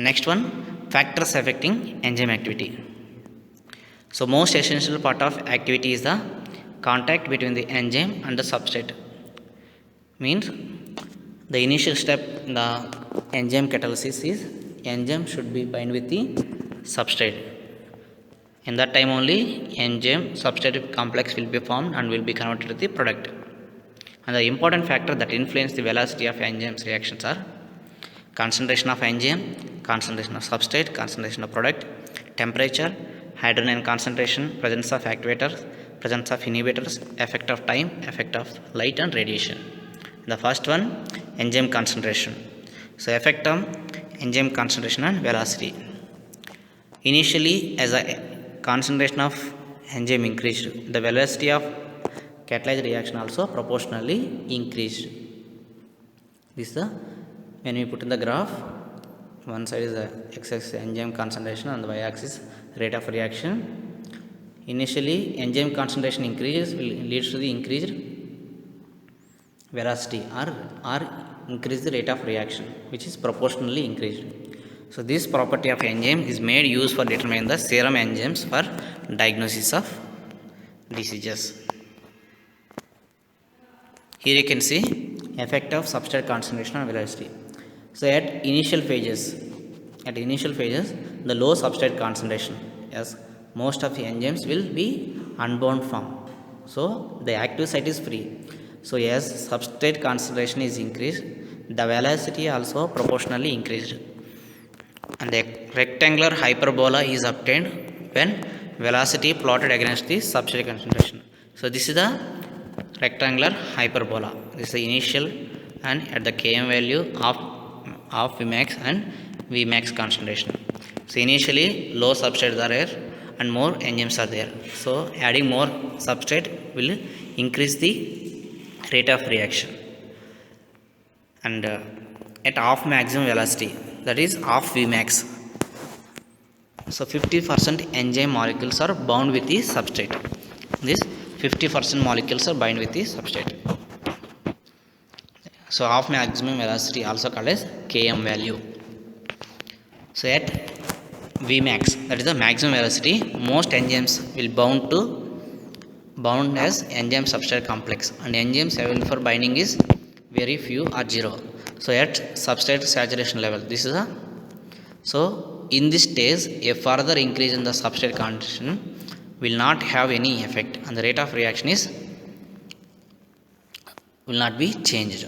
Next one, factors affecting enzyme activity. So most essential part of activity is the contact between the enzyme and the substrate. Means the initial step in the enzyme catalysis is enzyme should be bind with the substrate. In that time only enzyme substrate complex will be formed and will be converted to the product. And the important factor that influence the velocity of enzymes reactions are concentration of enzyme, concentration of substrate, concentration of product, temperature, hydrogen concentration, presence of activators, presence of inhibitors, effect of time, effect of light and radiation. The first one, enzyme concentration. So effect on enzyme concentration and velocity. Initially, as a concentration of enzyme increased, the velocity of catalyzed reaction also proportionally increased. This is the, when we put in the graph, one side is the x-axis enzyme concentration and the y-axis rate of reaction. Initially, enzyme concentration increases will leads to the increased velocity or increase the rate of reaction, which is proportionally increased. So this property of enzyme is made use for determining the serum enzymes for diagnosis of diseases. Here you can see effect of substrate concentration on velocity. So at initial phases, the low substrate concentration, as most of the enzymes will be unbound form. So the active site is free. So as substrate concentration is increased, the velocity also proportionally increased. And the rectangular hyperbola is obtained when velocity plotted against the substrate concentration. So this is the rectangular hyperbola. This is the initial and at the Km value of Vmax and Vmax concentration. So initially low substrate are there and more enzymes are there. So adding more substrate will increase the rate of reaction. And at half maximum velocity, that is half Vmax. So 50% enzyme molecules are bound with the substrate. This 50% molecules are bind with the substrate. So half maximum velocity also called as Km value. So at Vmax, that is the maximum velocity, most enzymes will bound as enzyme substrate complex, and enzymes available for binding is very few or zero. So at substrate saturation level, this is a, so in this stage a further increase in the substrate concentration will not have any effect and the rate of reaction is will not be changed.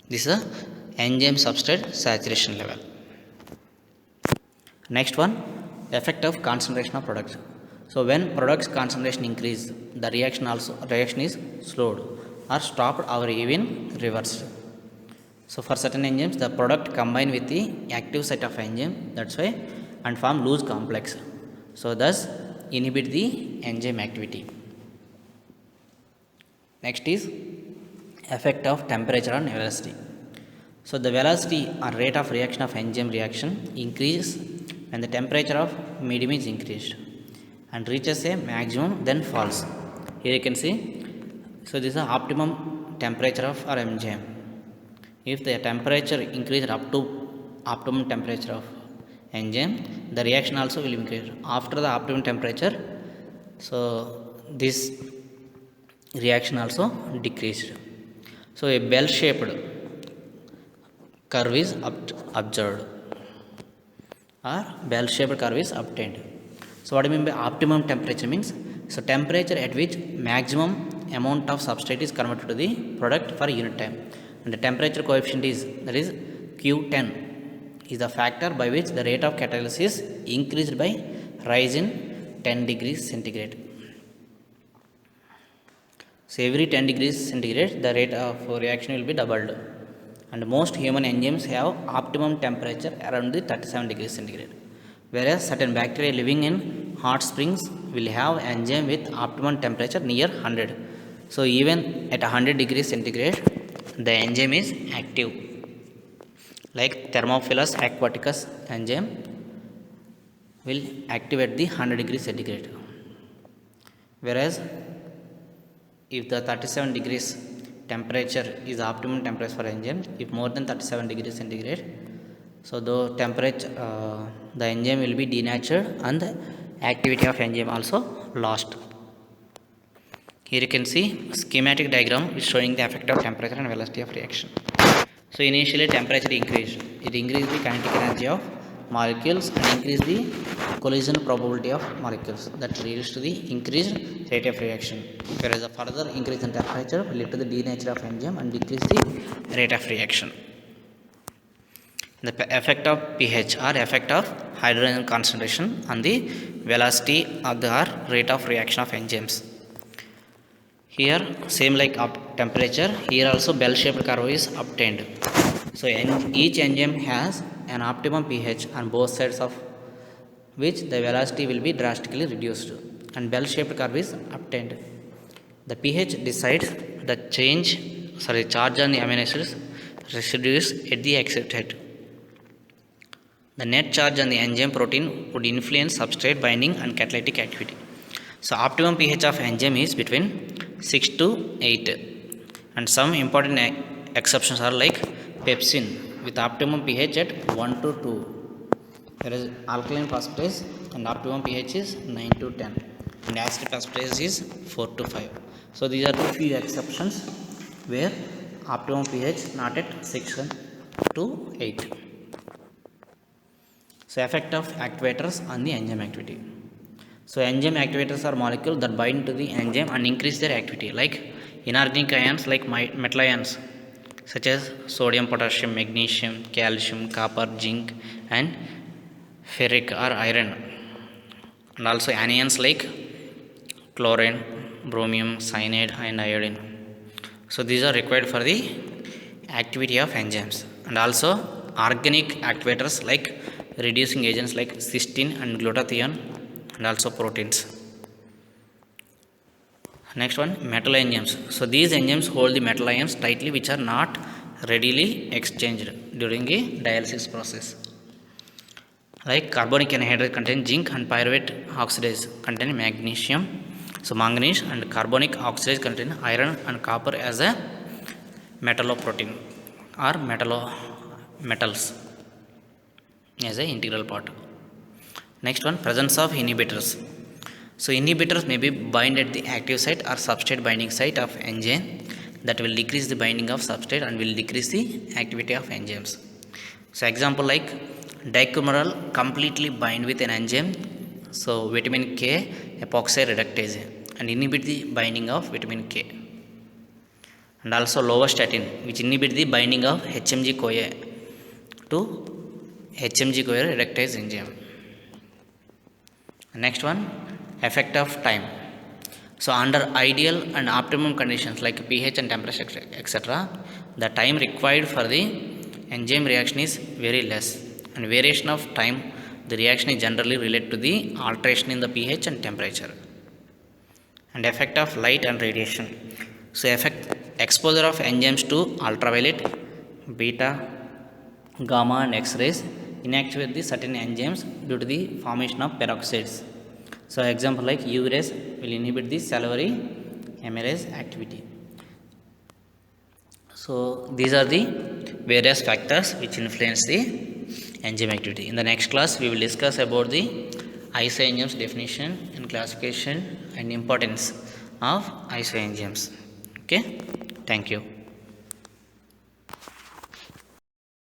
This is a enzyme substrate saturation level. Next one, effect of concentration of products. So when products concentration increase, the reaction is slowed or stopped or even reversed. So for certain enzymes, the product combine with the active site of enzyme, that's why, and form loose complex. So thus inhibit the enzyme activity. Next is effect of temperature on velocity. So the velocity or rate of reaction of enzyme reaction increases when the temperature of medium is increased and reaches a maximum, then falls. Here you can see, so this is the optimum temperature of our enzyme. If the temperature increases up to optimum temperature of enzyme, the reaction also will increase. After the optimum temperature, so this reaction also decreased. So a bell-shaped curve is observed or bell-shaped curve is obtained. So what do you mean by optimum temperature means? So temperature at which maximum amount of substrate is converted to the product for unit time. And the temperature coefficient is, that is Q10, is the factor by which the rate of catalysis is increased by rise in 10 degrees centigrade. So every 10 degrees centigrade, the rate of reaction will be doubled. And most human enzymes have optimum temperature around the 37 degrees centigrade. Whereas certain bacteria living in hot springs will have enzyme with optimum temperature near 100. So even at 100 degrees centigrade, the enzyme is active. Like Thermophilus aquaticus enzyme will activate the 100 degrees centigrade. Whereas if the 37 degrees temperature is optimum temperature for enzyme, if more than 37 degrees centigrade, So the temperature, the enzyme will be denatured and the activity of enzyme also lost. Here you can see schematic diagram is showing the effect of temperature and velocity of reaction. So initially temperature increased. It increased the kinetic energy of molecules and increased the collision probability of molecules. That leads to the increased rate of reaction. Whereas a further increase in temperature will lead to the denature of enzyme and decrease the rate of reaction. The effect of pH or effect of hydrogen concentration on the velocity of the or rate of reaction of enzymes. Here same like up temperature, here also bell shaped curve is obtained. So each enzyme has an optimum pH on both sides of which the velocity will be drastically reduced and bell shaped curve is obtained. The pH decides the charge on the amino acids residues at the exit head. The net charge on the enzyme protein would influence substrate binding and catalytic activity. So optimum pH of enzyme is between 6 to 8, and some important exceptions are like pepsin with optimum pH at 1 to 2, whereas alkaline phosphatase and optimum pH is 9 to 10 and acid phosphatase is 4 to 5. So these are the few exceptions where optimum pH not at 6 to 8. So effect of activators on the enzyme activity. So enzyme activators are molecules that bind to the enzyme and increase their activity, like inorganic ions like metal ions such as sodium, potassium, magnesium, calcium, copper, zinc and ferric or iron, and also anions like chlorine, bromium, cyanide and iodine. So these are required for the activity of enzymes, and also organic activators like reducing agents like cysteine and glutathione and also proteins. Next one, metal enzymes. So these enzymes hold the metal ions tightly which are not readily exchanged during a dialysis process. Like carbonic anhydrate contain zinc and pyruvate oxidase contain magnesium. So manganese and carbonic oxidase contain iron and copper as a metalloprotein or metals as a integral part. Next one, presence of inhibitors. So inhibitors may be bind at the active site or substrate binding site of enzyme that will decrease the binding of substrate and will decrease the activity of enzymes. So example like dicumarol completely bind with an enzyme, so vitamin K epoxy reductase, and inhibit the binding of vitamin K. And also lovastatin which inhibit the binding of HMG-CoA to HMG-CoA reductase enzyme. Next one, effect of time. So under ideal and optimum conditions like pH and temperature etc., the time required for the enzyme reaction is very less, and variation of time the reaction is generally related to the alteration in the pH and temperature. And effect of light and radiation. So exposure of enzymes to ultraviolet, beta, gamma and X-rays inactivate the certain enzymes due to the formation of peroxides. So example like UV rays will inhibit the salivary amylase activity. So these are the various factors which influence the enzyme activity. In the next class we will discuss about the isoenzymes definition and classification and importance of isoenzymes. Okay, thank you.